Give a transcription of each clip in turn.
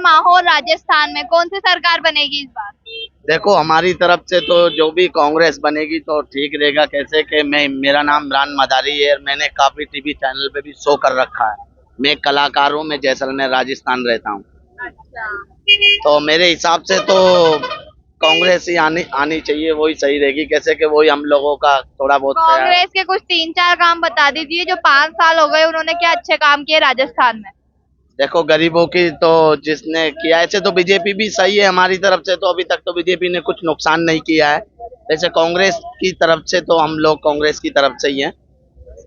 माहौल राजस्थान में, कौन सी सरकार बनेगी इस बार? देखो हमारी तरफ से तो जो भी कांग्रेस बनेगी तो ठीक रहेगा। कैसे कि मेरा नाम इमरान मदारी है और मैंने काफी टीवी चैनल पे भी शो कर रखा है। मैं एक कलाकार हूँ, मैं जैसलमेर राजस्थान रहता हूँ। अच्छा, तो मेरे हिसाब से तो कांग्रेस ही आनी आनी चाहिए, वही सही रहेगी। कैसे कि वही हम लोगों का थोड़ा बहुत कांग्रेस के कुछ 3-4 काम बता दीजिए जो 5 साल हो गए उन्होंने क्या अच्छे काम किए राजस्थान में। देखो गरीबों की तो जिसने किया, ऐसे तो बीजेपी भी सही है हमारी तरफ से, तो अभी तक तो बीजेपी ने कुछ नुकसान नहीं किया है। वैसे कांग्रेस की तरफ से तो हम लोग कांग्रेस की तरफ से ही हैं।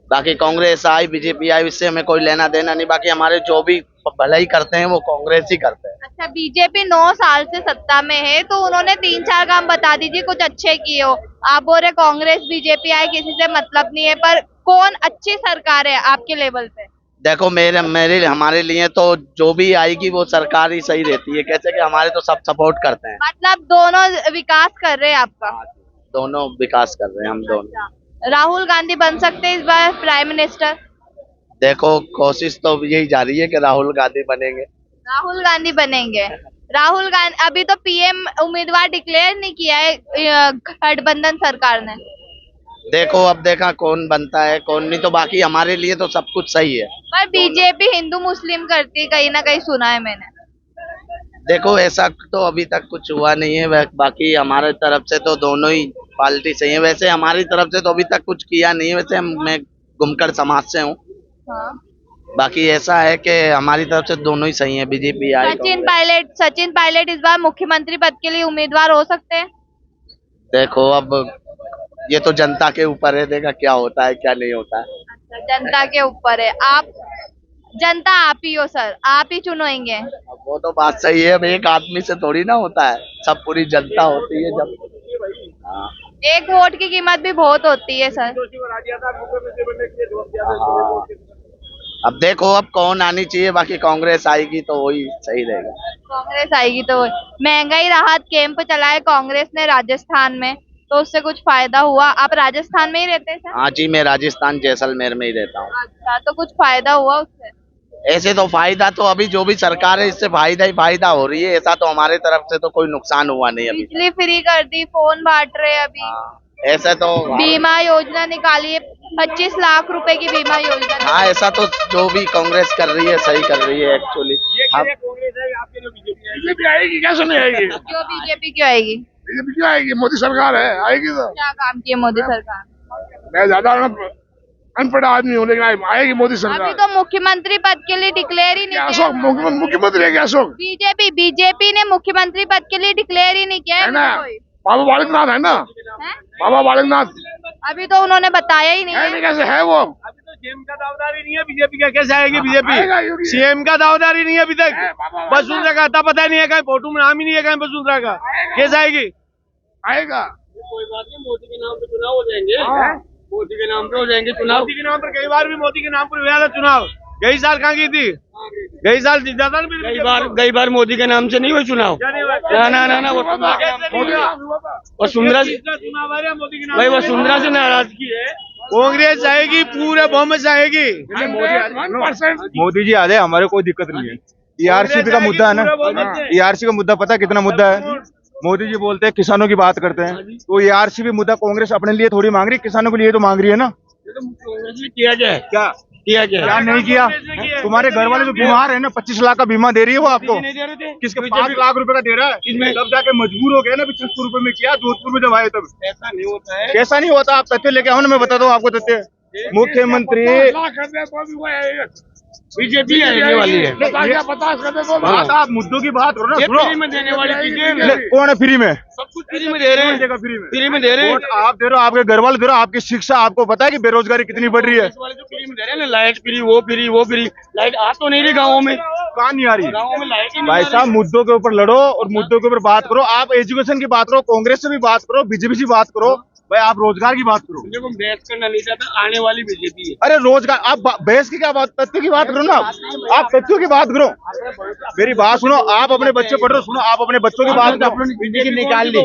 बाकी कांग्रेस आई बीजेपी आई इससे हमें कोई लेना देना नहीं। बाकी हमारे जो भी भलाई करते हैं वो कांग्रेस ही करते हैं। अच्छा, बीजेपी 9 साल से सत्ता में है तो उन्होंने 3-4 काम बता दीजिए कुछ अच्छे किए हो। आप बोल रहे कांग्रेस बीजेपी आई किसी से मतलब नहीं है, पर कौन अच्छी सरकार है आपके लेवल पे? देखो मेरे मेरे हमारे लिए तो जो भी आएगी वो सरकार ही सही रहती है। कैसे कि हमारे तो सब सपोर्ट करते हैं। मतलब दोनों विकास कर रहे हैं आपका? दोनों विकास कर रहे हैं हम दोनों। अच्छा, राहुल गांधी बन सकते हैं इस बार प्राइम मिनिस्टर? देखो कोशिश तो यही जा रही है कि राहुल गांधी बनेंगे। राहुल गांधी बनेंगे। राहुल गांधी अभी तो पीएम उम्मीदवार डिक्लेयर नहीं किया है गठबंधन सरकार ने। देखो अब देखा कौन बनता है कौन नहीं, तो बाकी हमारे लिए तो सब कुछ सही है। पर बीजेपी हिंदू मुस्लिम करती है, कहीं ना कहीं सुना है मैंने। देखो ऐसा तो अभी तक कुछ हुआ नहीं है। बाकी हमारे तरफ से तो दोनों ही पार्टी सही है। वैसे हमारी तरफ से तो अभी तक कुछ किया नहीं है। वैसे मैं गुमकर समाज से हूँ। हाँ। बाकी ऐसा है कि हमारी तरफ से दोनों ही सही है, बीजेपी आई सचिन पायलट इस बार मुख्यमंत्री पद के लिए उम्मीदवार हो सकते हैं? देखो अब ये तो जनता के ऊपर है, देखा क्या होता है क्या नहीं होता है। अच्छा, जनता के ऊपर है। आप जनता आप ही हो सर, आप ही चुनेंगे। अब वो तो बात सही है, अब एक आदमी से थोड़ी ना होता है, सब पूरी जनता होती है जब। हाँ। एक वोट की कीमत भी बहुत होती है सर। हाँ। अब देखो अब कौन आनी चाहिए। बाकी कांग्रेस आएगी तो वही सही रहेगा। कांग्रेस आएगी तो महंगाई राहत कैंप चलाए कांग्रेस ने राजस्थान में, तो उससे कुछ फायदा हुआ? आप राजस्थान में ही रहते हैं सर? हाँ जी, मैं राजस्थान जैसलमेर में ही रहता हूँ। अच्छा, तो कुछ फायदा हुआ उससे? ऐसे तो फायदा तो अभी जो भी सरकार है इससे फायदा ही फायदा हो रही है। ऐसा तो हमारे तरफ से तो कोई नुकसान हुआ नहीं अभी। बिजली फ्री कर दी, फोन बांट रहे अभी। हाँ, ऐसा तो बीमा योजना निकाली है, 25 लाख रुपए की बीमा योजना। हाँ, ऐसा तो जो भी कांग्रेस कर रही है सही कर रही है एक्चुअली। बीजेपी आएगी, कैसे नहीं आएगी? क्यों बीजेपी क्यों आएगी? बीजेपी क्यों आएगी? मोदी सरकार है, आएगी तो। क्या काम किए मोदी सरकार? मैं ज्यादा अनपढ़ आदमी हूँ लेकिन आएगी मोदी अभी सरकार। तो मुख्यमंत्री पद के लिए डिक्लेयर ही नहीं किया। अशोक मुख्यमंत्री है क्या? अशोक बीजेपी ने मुख्यमंत्री पद के लिए डिक्लेयर ही नहीं किया है है ना? कोई। बाबा बालकनाथ है ना? हैं? बाबा बालकनाथ अभी तो उन्होंने बताया ही नहीं है है। नहीं, कैसे है वो? अभी तो सीएम का दावेदार ही नहीं है बीजेपी का, कैसे आएगी आएगा बीजेपी? योगी। सीएम का दावेदार ही नहीं है अभी तक। बाबा वसुंधरा का आता पता नहीं है, कहीं फोटो में नाम ही नहीं है कहीं वसुंधरा का, कैसे आएगी? आएगा। कोई बात नहीं, मोदी के नाम पे चुनाव हो जाएंगे। हाँ। मोदी के नाम पे हो जाएंगे चुनाव। मोदी के नाम पर कई बार भी मोदी के नाम पर हुआ था चुनाव। गई साल कहाँ की थी? गई साल जीता था ना। कई बार मोदी के नाम से नहीं हुए चुनाव। ना वसुंधरा से चुनाव आ रहा मोदी के नाम भाई, वसुंधरा से नाराजगी है। कांग्रेस आएगी, पूरे बहुमत से आएगी। मोदी जी आ जाए, हमारे कोई दिक्कत नहीं है। ईआरसी का मुद्दा है ना, ईआरसी का मुद्दा पता है कितना मुद्दा है? मोदी जी बोलते हैं किसानों की बात करते हैं, तो ईआरसी भी मुद्दा कांग्रेस अपने लिए थोड़ी मांग रही है, किसानों के लिए तो मांग रही है ना। कांग्रेस ने किया क्या? क्या नहीं किया? तुम्हारे घर वाले जो बीमार है ना, 25 लाख का बीमा दे रही है वो आपको। नहीं दे रहे थे। किसके 5 लाख रुपए का दे रहा है, तब जाके मजबूर हो गया ना। 75 रुपए में किया, जोधपुर में जब आए तब। ऐसा नहीं होता है। कैसा नहीं होता? आप तथ्य लेके आओ ना, मैं बता दो आपको तथ्य। मुख्यमंत्री बीजेपी आने वाली है। 50 कर दे तो बात आप मुद्दों की बात करो ना। ये सुनो, फ्री में देने वाली चीजें कौन है फ्री में? सब कुछ फ्री में दे रहे हैं। फ्री में दे रहे हैं। वोट आप दे रहे हो, आपके घर वाले दे रहे हो, आपकी शिक्षा, आपको पता है कि बेरोजगारी कितनी बढ़ रही है? पुलिस वाले जो फ्री में दे रहे हैं ना, लाइट फ्री, वो फ्री। लाइट आ तो नहीं रही गाँवों में। कहाँ नहीं आ रही? गाँवों में लाइट ही नहीं भाई आ साहब, रही। मुद्दों के ऊपर लड़ो और मुद्दों के ऊपर बात करो। आप एजुकेशन की बात करो, कांग्रेस से भी बात करो, बीजेपी से बात करो। भाई आप रोजगार की बात करो। देखो बहस करना नहीं चाहता, आने वाली बीजेपी है। अरे रोजगार, आप बहस की क्या बात, तथ्य की बात करो ना। आप तथ्यों की बात करो। मेरी बात सुनो, आप अपने बच्चे पढ़ रहे हो, सुनो, आप अपने बच्चों की बात करो। बीजेपी निकाल ली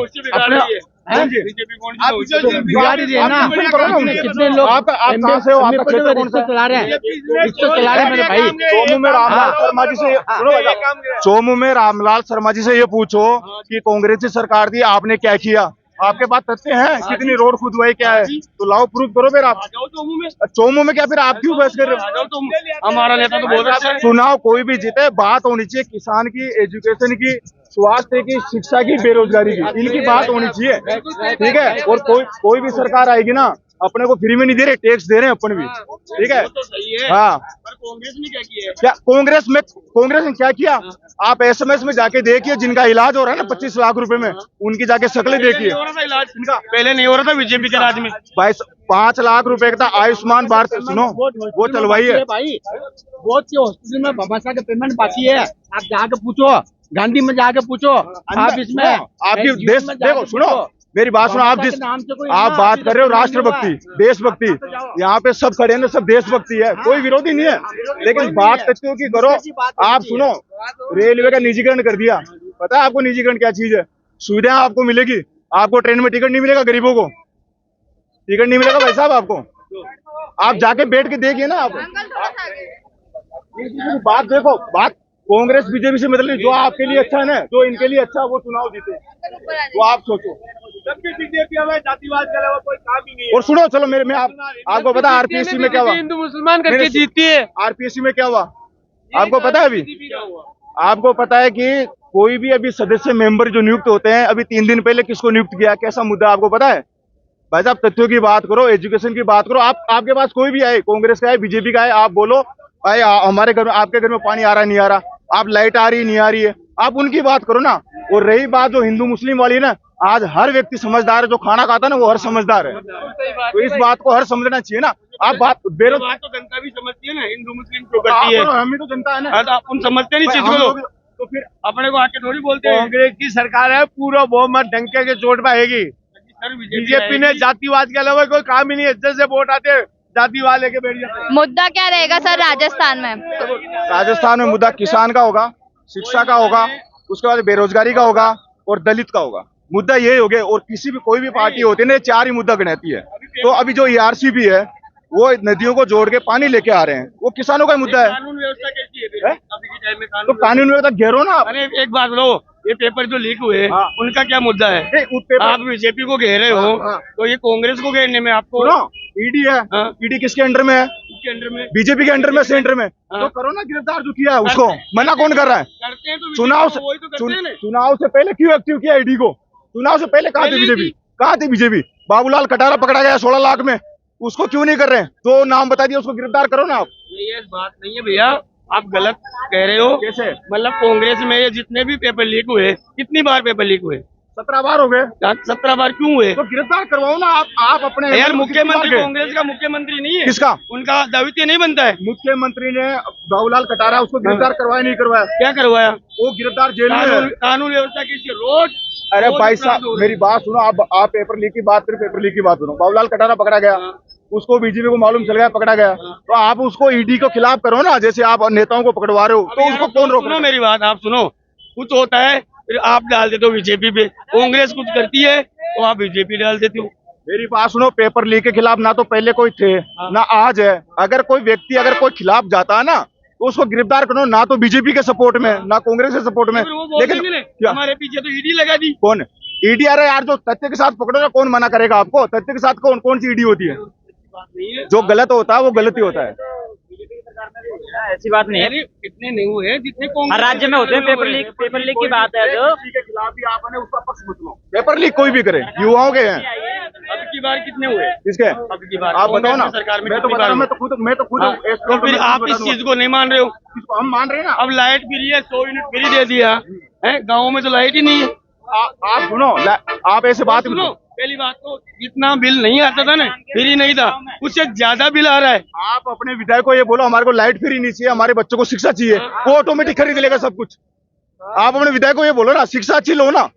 बीजेपी कौन सी होगी? बिगाड़ी रही है ना। आप सुन करो ना उनकी। कितने लोग आप कहाँ से हो? आपका क्षेत्र कौन सा? चला रहे हैं, इसको चला रहे हैं मेरे भाई। सोमू में रामलाल शर्मा जी से सुनो भैया, सोमू में रामलाल शर्मा जी से ये पूछो कि कांग्रेस की सरकार थी, आपने क्या किया? आपके पास तथ्य हैं? कितनी रोड खुदवाई, क्या है? तो लाओ प्रूफ करो फिर आप। चोमू में क्या फिर आप क्यों बहस कर रहे हो? हमारा नेता तो बहुत अच्छा है। चुनाव कोई भी जीते, बात होनी चाहिए किसान की, एजुकेशन की, स्वास्थ्य की, शिक्षा की, बेरोजगारी की, इनकी बात होनी चाहिए। ठीक है, और कोई भी सरकार आएगी ना, अपने को फ्री में नहीं दे रहे, टैक्स दे रहे हैं अपन भी। ठीक है, तो सही है। हाँ। पर कांग्रेस ने क्या किया है? क्या कांग्रेस ने क्या किया? आप एसएमएस में जाके देखिए, जिनका इलाज हो रहा है ना 25 लाख रुपए में, उनकी जाके शक्लें देखिए। हो रहा था इलाज इनका, पहले नहीं हो रहा था बीजेपी के राज में। 5 लाख रुपए का आयुष्मान भारत, सुनो वो चलवाई है भाई। बहुत से हॉस्पिटल में भामाशाह का पेमेंट बाकी है, आप जाके पूछो, गांधी में जाके पूछो। आप इसमें आपकी देश देखो, सुनो मेरी बात सुनो। आप बात कर रहे हो राष्ट्रभक्ति, देशभक्ति, यहाँ पे सब खड़े हैं ना, सब देशभक्ति है, कोई विरोधी नहीं है, लेकिन बात तथ्यों की करो। आप सुनो, रेलवे का निजीकरण कर दिया, पता है आपको निजीकरण क्या चीज है? सुविधाएं आपको मिलेगी, आपको ट्रेन में टिकट नहीं मिलेगा, गरीबों को टिकट नहीं मिलेगा भाई साहब आपको। आप जाके बैठ के देखिए ना। आप बात देखो, बात कांग्रेस बीजेपी से मतलब नहीं, जो आपके लिए अच्छा है ना, जो इनके लिए अच्छा है, वो चुनाव जीते, वो आप सोचो। जबकि बीजेपी हमें जातिवाद के अलावा कोई काम ही नहीं है। और सुनो, चलो मैं आपको पता है आरपीएससी में क्या हुआ? हिंदू मुसलमान करके जीतती है। आरपीएससी में क्या हुआ आपको पता है? अभी आपको पता है कि कोई भी अभी सदस्य मेंबर जो नियुक्त होते हैं, अभी 3 दिन पहले किसको नियुक्त किया, कैसा मुद्दा आपको पता है? भाई साहब तथ्यों की बात करो, एजुकेशन की बात करो। आपके पास कोई भी आए, कांग्रेस का है, बीजेपी का है, आप बोलो भाई हमारे घर में, आपके घर में पानी आ रहा है नहीं आ रहा, आप लाइट आ रही नहीं आ रही है, आप उनकी बात करो ना। और रही बात जो हिंदू मुस्लिम वाली ना, आज हर व्यक्ति समझदार है, जो खाना खाता है ना वो हर समझदार है, तो इस बात को हर समझना चाहिए ना। आप बात तो जनता भी समझती है ना, हिंदू मुस्लिम क्यों करती है? हम ही तो जनता है ना, अपन समझते नहीं चीज को, तो फिर अपने को आके थोड़ी बोलते हैं। कांग्रेस की सरकार है, पूरा बहुमत डंके के चोट पे आएगी। बीजेपी ने जातिवाद के अलावा कोई काम ही नहीं है, जैसे वोट आते हैं जातिवाद लेके बैठ जाते हैं। मुद्दा क्या रहेगा सर राजस्थान में? राजस्थान में मुद्दा किसान का होगा, शिक्षा का होगा, उसके बाद बेरोजगारी का होगा और दलित का होगा। मुद्दा यही हो गया। और किसी भी कोई भी पार्टी होती है ना, 4 ही मुद्दा गिनाती है। तो अभी जो ईआरसीबी है, वो नदियों को जोड़ के पानी लेके आ रहे हैं, वो किसानों का मुद्दा है। कानून व्यवस्था कैसी है अभी के टाइम में? तो कानून व्यवस्था घेरो ना। अरे एक बात लो, ये पेपर जो लीक हुए हाँ। उनका क्या मुद्दा है? आप बीजेपी को घेरे हो, हाँ। तो ये कांग्रेस को घेरने में आपको ईडी है, हाँ। ईडी किसके अंडर में है? इसके अंडर में बीजेपी के अंडर में, सेंटर में। तो करो ना, गिरफ्तार जो किया है उसको, मना कौन कर रहा है? करते हैं तो चुनाव बीजेपी को वही तो करते हैं ना। चुनाव से पहले क्यों एक्टिव किया ईडी को? चुनाव से पहले कहाँ थे बीजेपी? कहाँ थी बीजेपी? बाबूलाल कटारा पकड़ा गया 16 लाख में, उसको क्यों नहीं कर रहे? 2 नाम बता दिया, उसको गिरफ्तार करो ना आप। ये बात नहीं है भैया, आप गलत कह रहे हो। कैसे? मतलब कांग्रेस में ये जितने भी पेपर लीक हुए, कितनी बार पेपर लीक हुए? 17 बार हो गए। 17 बार क्यों हुए? तो गिरफ्तार करवाओ ना आप अपने। यार मुख्यमंत्री कांग्रेस का मुख्यमंत्री नहीं है? किसका? उनका दायित्व नहीं बनता है? मुख्यमंत्री ने बाबूलाल कटारा, उसको गिरफ्तार करवाया नहीं करवाया? क्या करवाया? वो गिरफ्तार जेल में है। कानून व्यवस्था की रोज। अरे भाई साहब मेरी बात सुनो, आप पेपर लीक की बात करें, पेपर लीक की बात सुनो। बाबूलाल कटारा पकड़ा गया, उसको बीजेपी को मालूम चल गया, पकड़ा गया, तो आप उसको ईडी के खिलाफ करो ना, जैसे आप नेताओं को पकड़वा रहे हो, तो उसको कौन रोक? सुनो मेरी बात, आप सुनो। कुछ होता है फिर आप डाल देते हो बीजेपी पे, कांग्रेस कुछ करती है तो आप बीजेपी डाल देते हो। मेरी बात सुनो, पेपर लीक के खिलाफ ना तो पहले कोई थे ना आज है। अगर कोई व्यक्ति अगर कोई खिलाफ जाता है ना, तो उसको गिरफ्तार करो, ना तो बीजेपी के सपोर्ट में ना कांग्रेस के सपोर्ट में। लेकिन हमारे पीछे तो ईडी लगा दी। कौन ईडी? अरे यार, जो तथ्य के साथ पकड़ो ना, कौन मना करेगा आपको? तथ्य के साथ कौन सी ईडी होती है? जो गलत होता है वो गलत ही होता है। ऐसी बात नहीं है, इतने नहीं हुए जितने हर राज्य में होते हैं पेपर लीक की बात है। जो के खिलाफ भी आपने उसका पक्ष मत लो। पेपर लीक कोई भी करे, युवाओं के हैं। अब की बार कितने हुए? किसके? अब की बार आप बताओ ना। सरकार में मैं तो बता रहा हूं, मैं तो खुद तो फिर आप इस चीज को नहीं मान रहे हो? हम मान रहे हैं ना। अब लाइट फ्री है, 100 यूनिट फ्री दे दिया है, गाँव में तो लाइट ही नहीं है। आप सुनो, आप ऐसे बात सुनो, पहली बात तो जितना बिल नहीं आता था ना, फ्री नहीं था, उससे ज्यादा बिल आ रहा है। आप अपने विधायक को ये बोलो हमारे को लाइट फ्री नहीं चाहिए, हमारे बच्चों को शिक्षा चाहिए, वो ऑटोमेटिक खरीद लेगा सब कुछ। आप अपने विधायक को ये बोलो ना, शिक्षा अच्छी लो ना,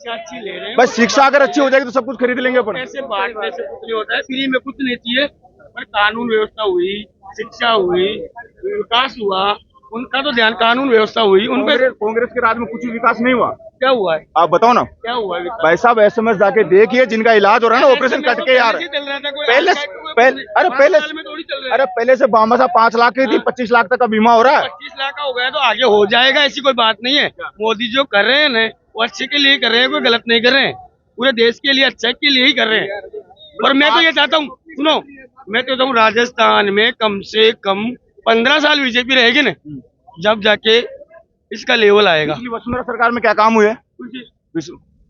अच्छी ले रहे हैं। बस शिक्षा अगर अच्छी हो जाएगी तो सब कुछ खरीद लेंगे अपन। ऐसे बांटने से कुछ नहीं होता है, फ्री में कुछ नहीं चाहिए। पर कानून व्यवस्था हुई, शिक्षा हुई, विकास हुआ, उनका तो ध्यान, कानून व्यवस्था हुई उन पर। कांग्रेस के राज में कुछ विकास नहीं हुआ। क्या हुआ है? आप बताओ ना क्या हुआ है? भाई साहब, एसएमएस जाके देखिए जिनका इलाज हो रहा है ना, ऑपरेशन कट के यार। पहले पहले से बामा साहब 5 लाख की थी, 25 लाख तक का बीमा हो रहा है। 25 लाख का हो गया तो आगे हो जाएगा, ऐसी कोई बात नहीं है। मोदी जो कर रहे हैं ना, वो अच्छे के लिए कर रहे हैं, कोई गलत नहीं कर रहे हैं। पूरे देश के लिए अच्छे के लिए ही कर रहे हैं। और मैं तो ये चाहता हूँ, सुनो, मैं तो चाहता हूँ राजस्थान में कम से कम 15 साल बीजेपी रहेगी ना, जब जाके इसका लेवल आएगा। पिछली वसुंधरा सरकार में क्या काम हुए?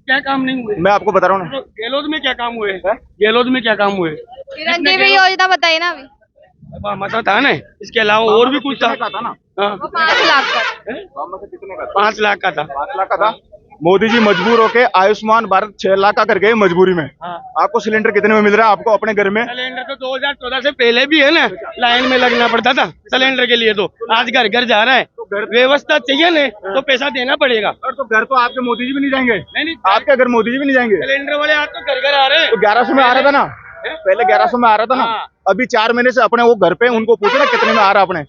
क्या काम नहीं हुए? मैं आपको बता रहा हूँ ना। तो गहलोत में क्या काम हुए? गहलोत में क्या काम हुए? चिरंजीवी योजना बताइए ना अभी। मसा था ना, इसके अलावा और भी कुछ था ना। हाँ। वो 5 लाख का। कितने का? 5 लाख का था। 5 लाख का था। मोदी जी मजबूर होके आयुष्मान भारत 6 लाख का कर गए मजबूरी में। हाँ। आपको सिलेंडर कितने में मिल रहा है आपको अपने घर में? सिलेंडर तो 2014 से पहले भी है ना, लाइन में लगना पड़ता था सिलेंडर के लिए। तो आज घर घर जा रहा है। व्यवस्था चाहिए ना, तो पैसा देना पड़ेगा। और तो घर तो आपके मोदी जी भी नहीं जाएंगे। नहीं, आपके घर मोदी जी भी नहीं जाएंगे। सिलेंडर वाले आज तो घर घर आ रहे हैं। तो 1100 में आ रहा था ना, पहले 1100 में आ रहा था ना। हाँ। अभी 4 महीने से अपने वो घर पे उनको पूछो ना कितने में आ रहा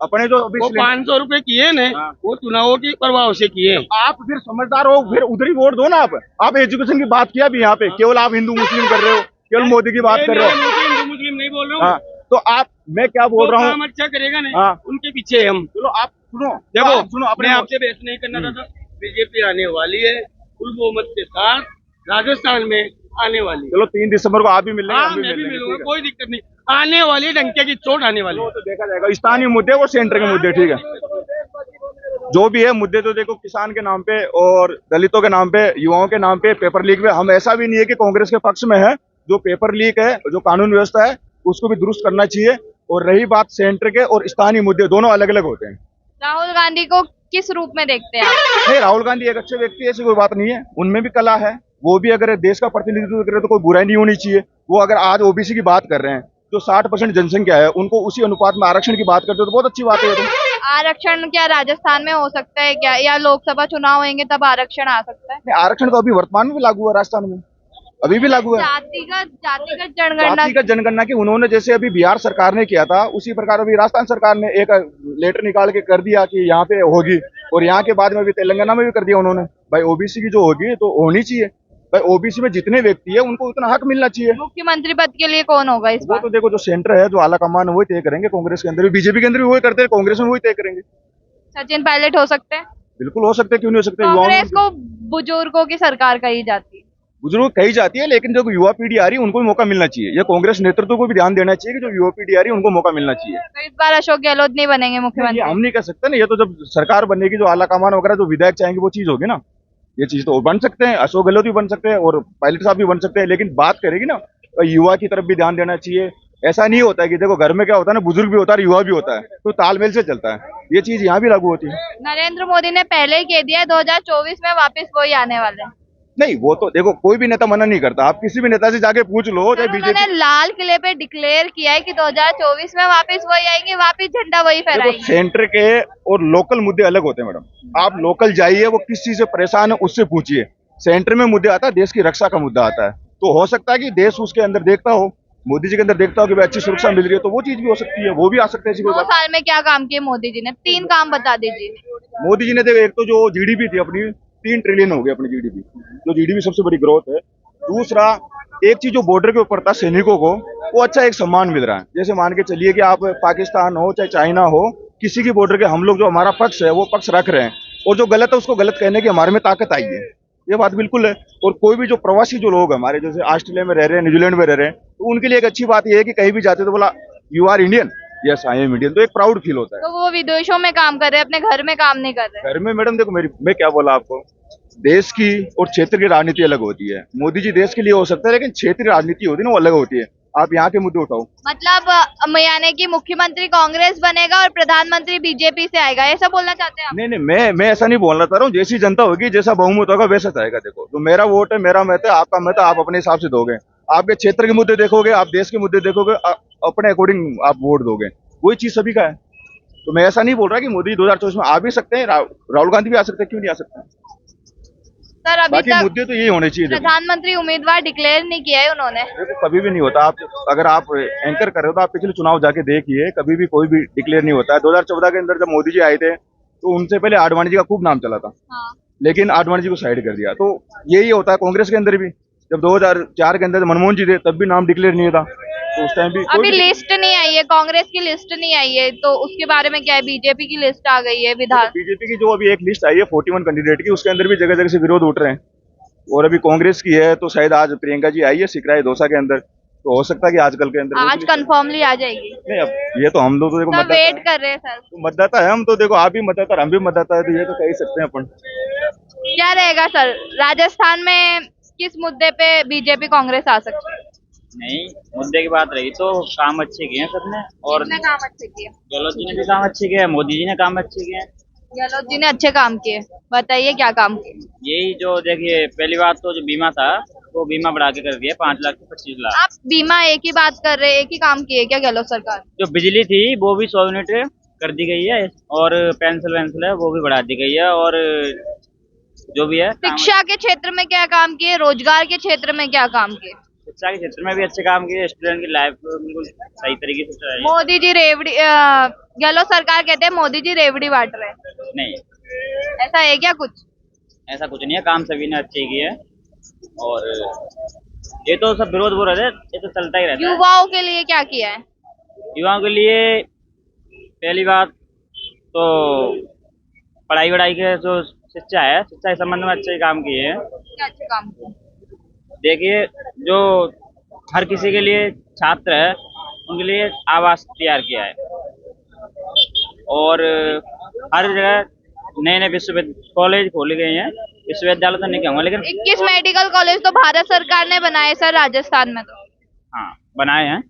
अपने जो अभी वो 500 रुपए किए ना, वो चुनावों की प्रभाव से किए। आप फिर समझदार हो, फिर उधर ही वोट दो ना। आप एजुकेशन की बात किया भी यहाँ पे, केवल आप हिंदू मुस्लिम कर रहे हो, केवल मोदी की बात कर रहे हो। हिंदू मुस्लिम नहीं बोल रहा हूँ। हाँ, तो आप, मैं क्या बोल रहा हूँ, काम अच्छा करेगा ना, हाँ। उनके पीछे हम। चलो आप सुनो, देखो, सुनो अपने मैं आपसे बहस नहीं करना चाहता। बीजेपी आने वाली है फुल बहुमत के साथ, राजस्थान में आने वाली है। चलो 3 दिसंबर को आप भी मिल लेंगे, हाँ, हम भी मैं मिल भी लेंगे, मिलूंगा, ठीक है। कोई दिक्कत नहीं। आने वाली डंके की चोट आने वाली है। वो तो देखा जाएगा, स्थानीय मुद्दे वो सेंटर के मुद्दे, ठीक है। जो भी है मुद्दे, तो देखो किसान के नाम पे और दलितों के नाम पे, युवाओं के नाम पे, पेपर लीक में हम ऐसा भी नहीं है कि कांग्रेस के पक्ष में है। जो पेपर लीक है, जो कानून व्यवस्था है, उसको भी दुरुस्त करना चाहिए। और रही बात सेंटर के और स्थानीय मुद्दे, दोनों अलग अलग होते हैं। राहुल गांधी को किस रूप में देखते हैं आप? नहीं, राहुल गांधी एक अच्छे व्यक्ति है, ऐसी कोई बात नहीं है। उनमें भी कला है, वो भी अगर देश का प्रतिनिधित्व करे तो कोई बुराई नहीं होनी चाहिए। वो अगर आज ओबीसी की बात कर रहे हैं, जो 60% जनसंख्या है, उनको उसी अनुपात में आरक्षण की बात करते हो तो बहुत अच्छी बात है। तो आरक्षण क्या राजस्थान में हो सकता है क्या, या लोकसभा चुनाव होंगे तब आरक्षण आ सकता है? आरक्षण तो अभी वर्तमान में भी लागू है, राजस्थान में अभी भी लागू है। जातिगत जनगणना जातिगत जनगणना की उन्होंने जैसे अभी बिहार सरकार ने किया था, उसी प्रकार अभी राजस्थान सरकार ने एक लेटर निकाल के कर दिया कि यहाँ पे होगी। और यहाँ के बाद में भी तेलंगाना में भी कर दिया उन्होंने। भाई ओबीसी की जो होगी तो होनी चाहिए। भाई ओबीसी में जितने व्यक्ति है उनको उतना हक मिलना चाहिए। मुख्यमंत्री पद के लिए कौन होगा इस वो बार? तो देखो, जो सेंटर है, जो आला कमान है, वही तय करेंगे। कांग्रेस के अंदर भी, बीजेपी के अंदर भी वही करते हैं, कांग्रेस में वही तय करेंगे। सचिन पायलट हो सकते हैं? बिल्कुल हो सकते हैं, क्यों नहीं हो सकते। कांग्रेस को बुजुर्गों की सरकार कही जाती है। बुजुर्ग कही जाती है, लेकिन जो युवा पीढ़ी आ रही है उनको भी मौका मिलना चाहिए। ये कांग्रेस नेतृत्व को भी ध्यान देना चाहिए कि जो युवा पीढ़ी आ रही है उनको मौका मिलना चाहिए। तो इस बार अशोक गहलोत नहीं बनेंगे ये मुख्यमंत्री? हम नहीं कर सकते ना, ये तो जब सरकार बनेगी, जो आला कमान वगैरह जो विधायक चाहेंगे वो चीज होगी ना। ये चीज तो बन सकते हैं, अशोक गहलोत भी बन सकते हैं और पायलट साहब भी बन सकते हैं, लेकिन बात करेगी ना तो युवा की तरफ भी ध्यान देना चाहिए। ऐसा नहीं होता है कि देखो घर में क्या होता है ना, बुजुर्ग भी होता है, युवा भी होता है, तो तालमेल से चलता है। ये चीज यहाँ भी लागू होती है। नरेंद्र मोदी ने पहले ही कह दिया है 2024 में वापस वही आने वाले हैं। नहीं, वो तो देखो कोई भी नेता मना नहीं करता। आप किसी भी नेता से जाके पूछ लो, चाहे उन्होंने बीजेपी। लाल किले पे डिक्लेयर किया है कि 2024 में वापस वही आएंगे, वापस झंडा वही देखो फहराएंगे। सेंटर के और लोकल मुद्दे अलग होते हैं मैडम। आप लोकल जाइए, वो किस चीज से परेशान है उससे पूछिए। सेंटर में मुद्दे आता है, देश की रक्षा का मुद्दा आता है, तो हो सकता है कि देश उसके अंदर देखता हो, मोदी जी के अंदर देखता हो कि भाई अच्छी सुरक्षा मिल रही है, तो वो चीज भी हो सकती है, वो भी आ सकते हैं। ऐसी कोई 2 बात। साल में क्या काम किए मोदी जी ने? 3 काम बता दीजिए। मोदी जी ने देखो, एक तो जो जीडीपी थी अपनी 3 ट्रिलियन हो गई अपनी जीडीपी, जो जीडीपी सबसे बड़ी ग्रोथ है। दूसरा, एक चीज जो बॉर्डर के ऊपर था सैनिकों को, वो अच्छा एक सम्मान मिल रहा है। जैसे मान के चलिए कि आप पाकिस्तान हो चाहे चाइना हो, किसी की बॉर्डर के हम लोग जो हमारा पक्ष है वो पक्ष रख रहे हैं, और जो गलत है उसको गलत कहने की हमारे में ताकत आई है। ये बात बिल्कुल है। और कोई भी जो प्रवासी जो लोग हमारे, जैसे ऑस्ट्रेलिया में रह रहे हैं, न्यूजीलैंड में रह रहे हैं, तो उनके लिए एक अच्छी बात यह है कि कहीं भी जाते तो बोला you are Indian, yes I am Indian, तो एक प्राउड फील होता है। तो वो विदेशों में काम कर रहे हैं, अपने घर में काम नहीं कर रहे। घर में मैडम देखो, मैं क्या बोला आपको, देश की और क्षेत्र की राजनीति अलग होती है। मोदी जी देश के लिए हो सकता है, लेकिन क्षेत्रीय राजनीति होती है ना, वो अलग होती है। आप यहाँ के मुद्दे उठाओ। मतलब यानी कि मुख्यमंत्री कांग्रेस बनेगा और प्रधानमंत्री बीजेपी से आएगा, ऐसा बोलना चाहते हैं आप? नहीं, मैं ऐसा नहीं बोलना चाह रहा हूँ। जैसी जनता होगी, जैसा बहुमत होगा, वैसा चाहेगा। देखो, जो मेरा वोट है, मेरा मत है, आपका मत है, आप अपने हिसाब से दोगे। आपके क्षेत्र के मुद्दे देखोगे, आप देश के मुद्दे देखोगे, अपने अकॉर्डिंग आप वोट दोगे। वही चीज सभी का है। तो मैं ऐसा नहीं बोल रहा कि मोदी 2024 में आ भी सकते हैं, राहुल गांधी भी आ सकते हैं, क्यों नहीं आ सकते। सर अभी बाकी तक मुद्दे तो यही होने चाहिए। देखो, प्रधानमंत्री उम्मीदवार डिक्लेयर नहीं किया है उन्होंने। देखो कभी भी नहीं होता। आप अगर आप एंकर कर रहे हो तो आप पिछले चुनाव जाके देखिए, कभी भी कोई भी डिक्लेयर नहीं होता है। 2014 के अंदर जब मोदी जी आए थे तो उनसे पहले आडवाणी जी का खूब नाम चला था। हाँ। लेकिन आडवाणी जी को साइड कर दिया। तो यही होता है कांग्रेस के अंदर भी। जब 2004 के अंदर मनमोहन जी थे तब भी नाम डिक्लेयर नहीं था, तो उस टाइम भी अभी लिस्ट नहीं आई है, कांग्रेस की लिस्ट नहीं आई है, तो उसके बारे में क्या है? बीजेपी की लिस्ट आ गई है विधान। बीजेपी की जो अभी एक लिस्ट आई है 41 कैंडिडेट की, उसके अंदर भी जगह जगह से विरोध उठ रहे हैं। और अभी कांग्रेस की है तो शायद आज प्रियंका जी आई है सिकराई दौसा के अंदर, तो हो सकता है कि आजकल के अंदर वो आज भी- कंफर्मली आ जाएगी। नहीं, अब ये तो हम लोग तो देखो सब वेट मतदाता कर रहे हैं सर। तो मतदाता है हम, तो देखो आप भी मतदाता हम भी मतदाता है, तो ये तो कह ही सकते हैं अपन। क्या रहेगा सर, राजस्थान में किस मुद्दे पे बीजेपी कांग्रेस आ सकती है? नहीं, मुद्दे की बात रही तो काम अच्छे किए हैं सबने, और किसने काम अच्छे किए? गहलोत जी ने भी काम अच्छे किए हैं, मोदी जी ने काम अच्छे किए हैं। गहलोत जी ने अच्छे काम किए, बताइए क्या काम किए? यही जो देखिए, पहली बात तो जो बीमा था वो बीमा बढ़ा के कर दिया 5 लाख से 25 लाख। आप बीमा एक ही बात कर रहे हैं, एक ही काम किए क्या गहलोत सरकार? जो बिजली थी वो भी 100 यूनिट कर दी गई है, और पेंसिल वेंसिल है वो भी बढ़ा दी गई है, और जो भी है शिक्षा के क्षेत्र में क्या काम किए, रोजगार के क्षेत्र में क्या काम किए? शिक्षा के क्षेत्र में भी अच्छे काम किए, स्टूडेंट की लाइफ बिल्कुल सही तरीके से चलाई है। मोदी जी रेवड़ी गहलोत सरकार कहते हैं मोदी जी रेवड़ी बांट रहे हैं, नहीं, ऐसा है क्या कुछ? ऐसा कुछ नहीं है, काम सभी ने अच्छे किए हैं। और ये तो सब विरोध हो रहे थे, ये तो चलता ही रहता है। युवाओं के लिए क्या किया है? युवाओं के लिए पहली बात तो पढ़ाई वढ़ाई के जो शिक्षा है, शिक्षा के संबंध में अच्छे काम किए हैं। क्या अच्छे काम किए? देखिए, जो हर किसी के लिए छात्र है उनके लिए आवास तैयार किया है, और हर जगह नए नए विश्वविद्यालय कॉलेज खोले गए हैं। विश्वविद्यालय तो नहीं कहूँगा, लेकिन 21 मेडिकल कॉलेज तो भारत सरकार ने बनाए सर राजस्थान में। तो हाँ, बनाए हैं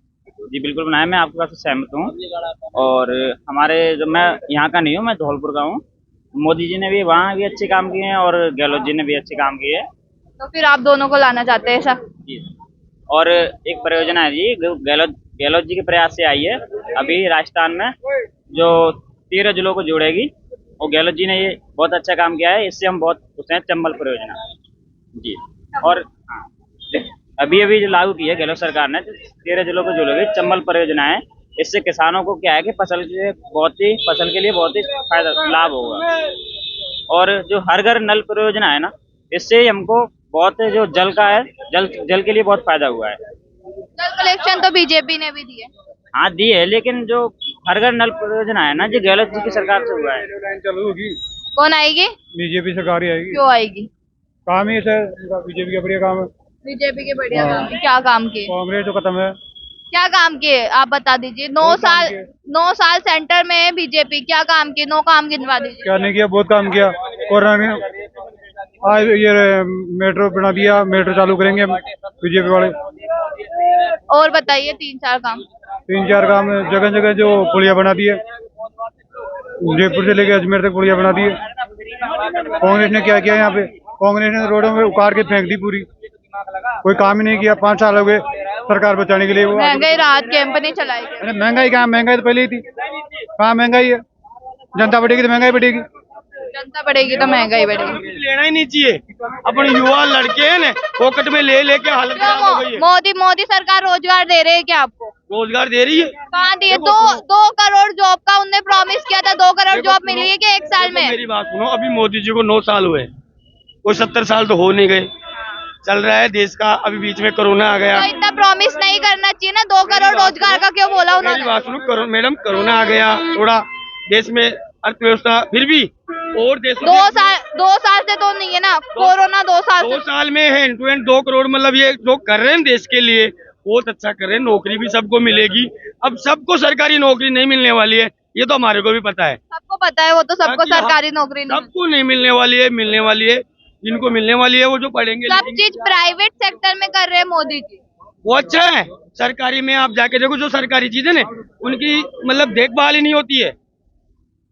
जी, बिल्कुल बनाए। मैं आपकी बात से सहमत हूँ। और हमारे जो, मैं यहाँ का नहीं हूँ, मैं धौलपुर का हूँ। मोदी जी ने भी वहाँ भी अच्छे काम किए हैं, और गहलोत जी ने भी अच्छे काम किए हैं। तो फिर आप दोनों को लाना चाहते हैं सर? जी, और एक परियोजना है जी, गहलोत जी के प्रयास से आई है अभी राजस्थान में, जो 13 जिलों को जोड़ेगी, और गहलोत जी ने ये बहुत अच्छा काम किया है। इससे हम बहुत खुश हैं। चंबल परियोजना जी, और हाँ, अभी अभी जो लागू की है गहलोत सरकार ने, 13 जिलों को जोड़ेगी, चंबल परियोजना है। इससे किसानों को क्या है कि फसल के लिए बहुत ही फायदा लाभ होगा। और जो हर घर नल परियोजना है ना, इससे हमको बहुत जो जल का है, जल के लिए बहुत फायदा हुआ है। जल कलेक्शन तो बीजेपी ने भी दिए। हाँ, दी है, लेकिन जो हर घर नल परियोजना है ना, जो गहलोत जी की सरकार से हुआ है। कौन आएगी? बीजेपी सरकार ही आएगी। क्यों आएगी? काम ही ऐसा बीजेपी का बढ़िया काम है। बीजेपी के बढ़िया काम है। क्या काम किए? कांग्रेस तो खत्म है। क्या काम किए आप बता दीजिए। 9 साल सेंटर में है बीजेपी, क्या काम किए? 9 काम गिनवा दीजिए। क्या नहीं किया, बहुत काम किया। कोरोना ने आज ये मेट्रो बना दिया, मेट्रो चालू करेंगे बीजेपी वाले। और बताइए 3-4 काम। 3-4 काम जगह जगह जो पुलिया बना दी है, जयपुर से लेके अजमेर तक पुलिया बना दी है। कांग्रेस ने क्या किया यहाँ पे? कांग्रेस ने रोडों में उखाड़ के फेंक दी पूरी, कोई काम ही नहीं किया। 5 साल हो गए सरकार बचाने के लिए। वो महंगाई राहत कैंप नहीं चलाई गई। अरे महंगाई कहाँ, महंगाई तो पहले ही थी। कहाँ महंगाई है? जनता बढ़ेगी तो महंगाई बढ़ेगी। जनता बढ़ेगी तो महंगाई बढ़ेगी। लेना ही नहीं चाहिए। अपने युवा लड़के हैं ना, पॉकेट में ले लेके हालत खराब हो गई है। मोदी सरकार रोजगार दे रहे है क्या आपको? रोजगार दे रही है। कहाँ दिए? 2 करोड़ जॉब का उनने प्रॉमिस किया था। 2 करोड़ जॉब मिली है कि 1 साल में? मेरी बात सुनो, अभी मोदी जी को 9 साल हुए, कोई 70 साल तो हो नहीं गए। चल रहा है देश का, अभी बीच में कोरोना आ गया। तो इतना प्रॉमिस नहीं करना चाहिए ना। 2 करोड़ रोजगार का क्यों बोला मेरी उन्होंने? बात सुनो मैडम, कोरोना आ गया, थोड़ा देश में अर्थव्यवस्था, फिर भी और देशों 2 साल से तो नहीं है ना कोरोना। 2 साल 2 साल में हैंड टू हैंड 2 करोड़, मतलब ये जो कर रहे हैं देश के लिए बहुत अच्छा कर रहे हैं। नौकरी भी सबको मिलेगी। अब सबको सरकारी नौकरी नहीं मिलने वाली है, ये तो हमारे को भी पता है। सबको पता है, वो तो सबको बाकी सरकारी नौकरी नहीं। सबको नहीं मिलने वाली है, मिलने वाली है। जिनको मिलने वाली है वो जो पढ़ेंगे सब लिखेंगे। चीज प्राइवेट सेक्टर में कर रहे हैं मोदी जी। वो अच्छा है। सरकारी में आप जाके देखो, जो सरकारी चीजें ना उनकी मतलब देखभाल ही नहीं होती है।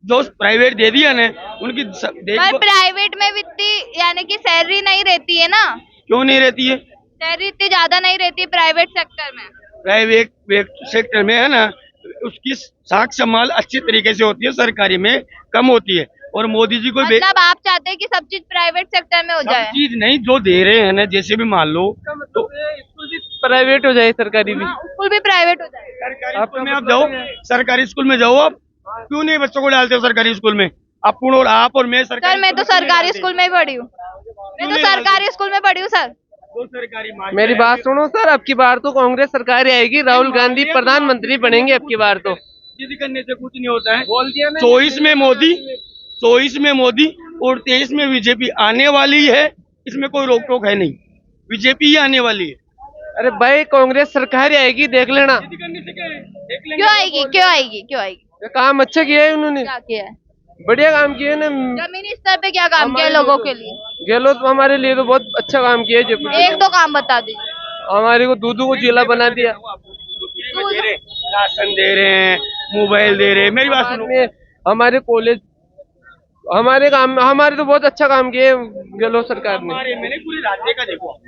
जो प्राइवेट दे दिया ना उनकी पर देखभाल प्राइवेट में इतनी यानी कि सैलरी नहीं रहती है ना। क्यों नहीं रहती है? सैलरी इतनी ज्यादा नहीं रहती प्राइवेट सेक्टर में। प्राइवेट सेक्टर में है ना, उसकी साख संभाल अच्छी तरीके से होती है, सरकारी में कम होती है। और मोदी जी को मतलब आप चाहते हैं कि सब चीज प्राइवेट सेक्टर में हो सब जाए? चीज नहीं, जो दे रहे हैं ना, जैसे भी मान लो तो प्राइवेट हो जाए, सरकारी भी। स्कूल भी प्राइवेट हो जाए। सरकारी स्कूल में आप जाओ, सरकारी स्कूल में जाओ। आप क्यों नहीं बच्चों को डालते हो सरकारी स्कूल में? अपुन और आप और मैं सरकारी सर मैं तो सरकारी स्कूल में ही पढ़ी हूँ, मैं तो सरकारी स्कूल में पढ़ी हूँ सर। मेरी बात सुनो सर, अब की बार तो कांग्रेस सरकार ही आएगी, राहुल गांधी प्रधानमंत्री बनेंगे अब की बार तो। जिद करने से कुछ नहीं होता है। 24 में मोदी, 24 में मोदी और 23 में बीजेपी आने वाली है, इसमें कोई रोक टोक है नहीं, बीजेपी ही आने वाली है। अरे भाई कांग्रेस सरकार ही आएगी, देख लेना। क्यों आएगी, क्यों आएगी, क्यों आएगी? ये काम अच्छा किया है उन्होंने, क्या किया है? बढ़िया काम किया है ना। जमीनी स्तर पे क्या काम किया है लोगों के लिए? गहलोत हमारे लिए तो बहुत अच्छा काम किया है जयपुर। एक दो काम बता दीजिए। हमारे को दूधू को जिला बना दिया, राशन दे रहे हैं, मोबाइल दे रहे हैं। मेरी बात सुनो, में हमारे कॉलेज, हमारे काम, हमारे तो बहुत अच्छा काम किया है गहलोत सरकार ने। मैंने पूरे राज्य का देखो,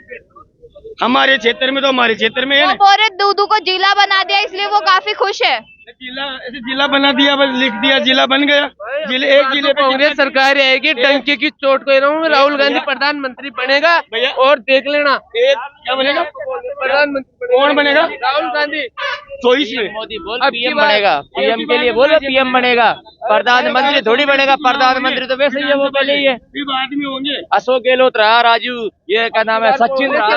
हमारे क्षेत्र में तो हमारे क्षेत्र में है वो ना, बोरे दूधू को जिला बना दिया इसलिए वो काफी खुश है। जिला, ऐसे जिला बना दिया, बस लिख दिया जिला बन गया। जिले, एक जिले पे कांग्रेस सरकार ही आएगी, टंकी की चोट को रहा हूँ, राहुल गांधी प्रधानमंत्री बनेगा और देख लेना। एक क्या बनेगा प्रधानमंत्री कौन बनेगा? राहुल गांधी। 24 में मोदी बोल पीएम बनेगा, पीएम के लिए बोलो पीएम बनेगा, प्रधानमंत्री थोड़ी बनेगा, प्रधानमंत्री तो वैसे ही है, वो पहले ही है। फिर आदमी होंगे। अशोक गहलोत रहा, राजू ये क्या नाम है, सचिन रहा,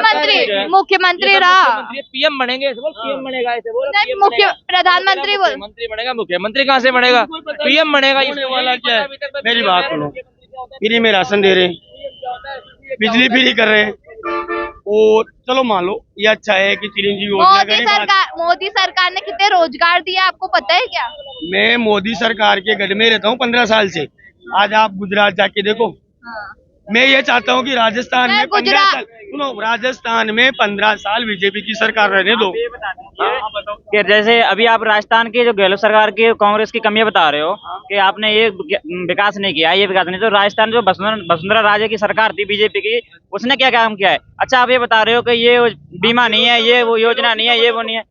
मुख्यमंत्री रहा, पीएम बनेंगे, ऐसे बोल पीएम बनेगा, ऐसे बोल नहीं, मुख्य प्रधानमंत्री बोल। मुख्यमंत्री बनेगा, मुख्यमंत्री कहाँ से बनेगा, पीएम बनेगा। होने वाला क्या है? मेरी बात सुनो, फ्री में राशन दे रहे हैं, बिजली फ्री कर रहे हैं, और चलो मान लो ये अच्छा है कि चिरंजीवी योजना मोदी सरकार ने कितने रोजगार दिया आपको पता है क्या? मैं मोदी सरकार के गढ़ में रहता हूँ 15 साल से। आज आप गुजरात जाके देखो, मैं ये चाहता हूँ कि राजस्थान में 15 साल, सुनो, राजस्थान में 15 साल बीजेपी की सरकार रहने दो। कि जैसे अभी आप राजस्थान की जो गहलोत सरकार की कांग्रेस की कमियां बता रहे हो कि आपने ये विकास नहीं किया, ये विकास नहीं, तो राजस्थान जो वसुंधरा राजे की सरकार थी बीजेपी की, उसने क्या काम किया है? अच्छा आप ये बता रहे हो कि ये बीमा नहीं है, ये वो योजना नहीं है, ये वो नहीं है,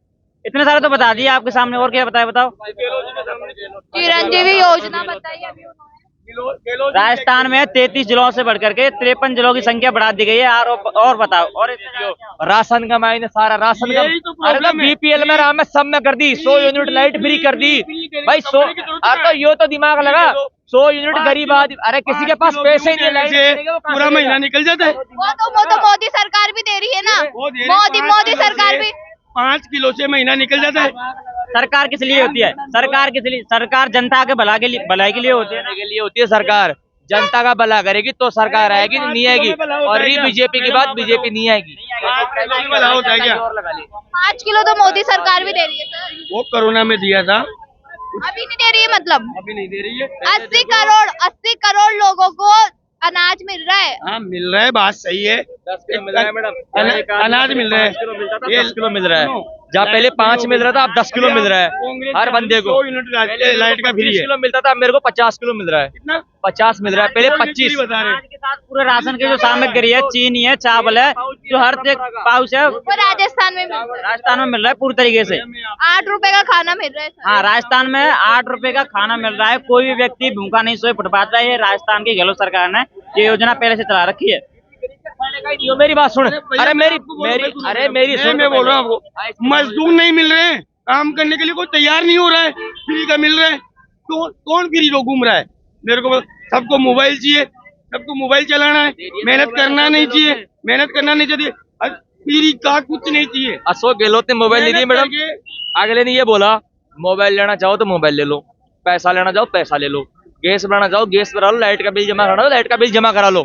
इतने सारे तो बता दिए आपके सामने, और क्या बताए बताओ? चिरंजीवी योजना बताइए अभी उन्होंने। राजस्थान में 33 जिलों से बढ़कर के 53 जिलों की संख्या बढ़ा दी गई है। और बताओ, और राशन का मायने सारा राशन का, अरे तो बीपीएल में रहा, मैं सब में कर दी, 100 यूनिट लाइट फ्री कर दी भाई, 100, अरे तो यो तो दिमाग लगा, 100 यूनिट गरीब आदमी, अरे किसी के पास पैसे ही नहीं है, लाइट पूरा महीना निकल जाता है। वो तो मोदी सरकार भी दे रही है ना, मोदी सरकार भी 5 किलो से महीना निकल जाता है। सरकार किस लिए होती है? सरकार किस लिए? सरकार जनता के भलाई के लिए होती है, के लिए होती है सरकार, जनता का भला करेगी तो सरकार आएगी, नहीं आएगी। और ये बीजेपी की बात, बीजेपी नहीं आएगी। 5 किलो तो मोदी सरकार भी दे रही है सर, वो कोरोना में दिया था, अभी नहीं दे रही है, मतलब अभी नहीं दे रही है। 80 करोड़ लोगों को अनाज मिल रहा है। हाँ मिल रहा है, बात सही है, 10 किलो मिल रहा है मैडम, अनाज मिल रहा है, 10 किलो मिल रहा है, जहाँ पहले 5 मिल रहा था अब 10 किलो मिल रहा है हर बंदे को। 100 यूनिट लाइट का फ्री 20 है, किलो मिलता था, मेरे को 50 किलो मिल रहा है, कितना 50 मिल रहा है, पहले 25 बता रहे हैं। के साथ पूरे राशन की जो सामग्री है, चीनी है, चावल है, जो हर एक पाउच है, वो राजस्थान में मिल रहा है, राजस्थान में मिल रहा है पूरी तरीके से। 8 रुपए का खाना मिल रहा है सर। हाँ, राजस्थान में 8 रुपए का खाना मिल रहा है, कोई भी व्यक्ति भूखा नहीं सोए फुटपाथ है। ये राजस्थान की गहलोत सरकार ने ये योजना पहले से चला रखी है। मेरी बात सुन, अरे मेरी सुन, मैं बोल रहा हूँ आपको, मजदूर नहीं मिल रहे हैं, काम करने के लिए कोई तैयार नहीं हो रहा है, फ्री का मिल रहा है, तो कौन फ्री जो घूम रहा है? मेरे को सबको मोबाइल चाहिए, सबको मोबाइल चलाना है, मेहनत करना नहीं चाहिए, मेहनत करना नहीं चाहिए, फ्री का कुछ नहीं चाहिए। अशोक गहलोत ने मोबाइल नहीं दिया मैडम, अगले ने ये बोला मोबाइल लेना चाहो तो मोबाइल ले लो, पैसा लेना चाहो पैसा ले लो, गैस भराना चाहो गैस भरा लो, लाइट का बिल जमा कराना हो लाइट का बिल जमा करा लो।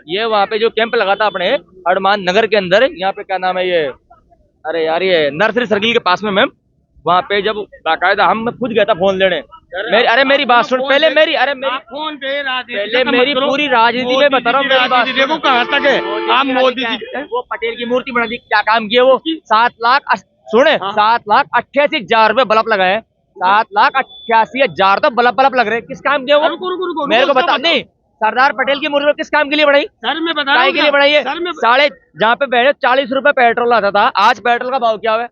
ये वहाँ पे जो कैंप लगा था अपने हनुमान नगर के अंदर, यहाँ पे क्या नाम है ये, अरे यार ये नर्सरी सर्किल के पास में मैम, वहाँ पे जब बाकायदा मैं खुद गया था फोन लेने, मेरी बात सुन पहले, फोन पे पहले मेरी पूरी राजनीति में बता रहा हूँ, मेरी बात देखो कहाँ तक है। आप मोदी जी वो पटेल की मूर्ति बना दी, क्या काम किया वो? 7,88,000 रुपए बल्ब लगाए, 7,88,000 तो बल्ब लग रहे, किस काम के वो? मेरे को बता। नहीं, सरदार पटेल की मूर्ति किस काम के लिए बनाई? सर मैं बता रहा हूँ के लिए बनाई है? साढ़े जहाँ पे पहले 40 रुपए पेट्रोल आता था, आज पेट्रोल का भाव क्या है?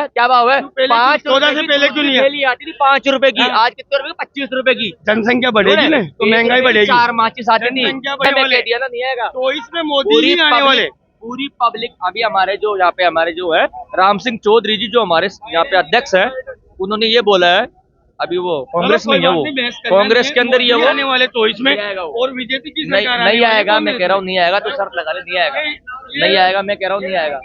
क्या भाव है? 5 14 से पहले क्यों नहीं है? आती थी 5 रुपए की, आज कितने रुपए? 25 रुपए की। जनसंख्या बढ़ेगी ना तो महंगाई बढ़ेगी, 4 माचिस आती थी, दिया ना, नहीं आएगा तो इसमें मोदी नहीं आने वाले। पूरी पब्लिक अभी हमारे जो यहाँ पे हमारे जो है राम सिंह चौधरी जी जो हमारे यहाँ पे अध्यक्ष है, उन्होंने ये बोला है अभी वो कांग्रेस में है, वो कांग्रेस के अंदर ही है वो। आने वाले तो इसमें नहीं आएगा वो। और बीजेपी की नहीं सरकार नहीं आएगा, मैं कह रहा हूँ नहीं आएगा, तो शर्त लगा ले नहीं आएगा, नहीं आएगा, मैं कह रहा हूँ नहीं आएगा।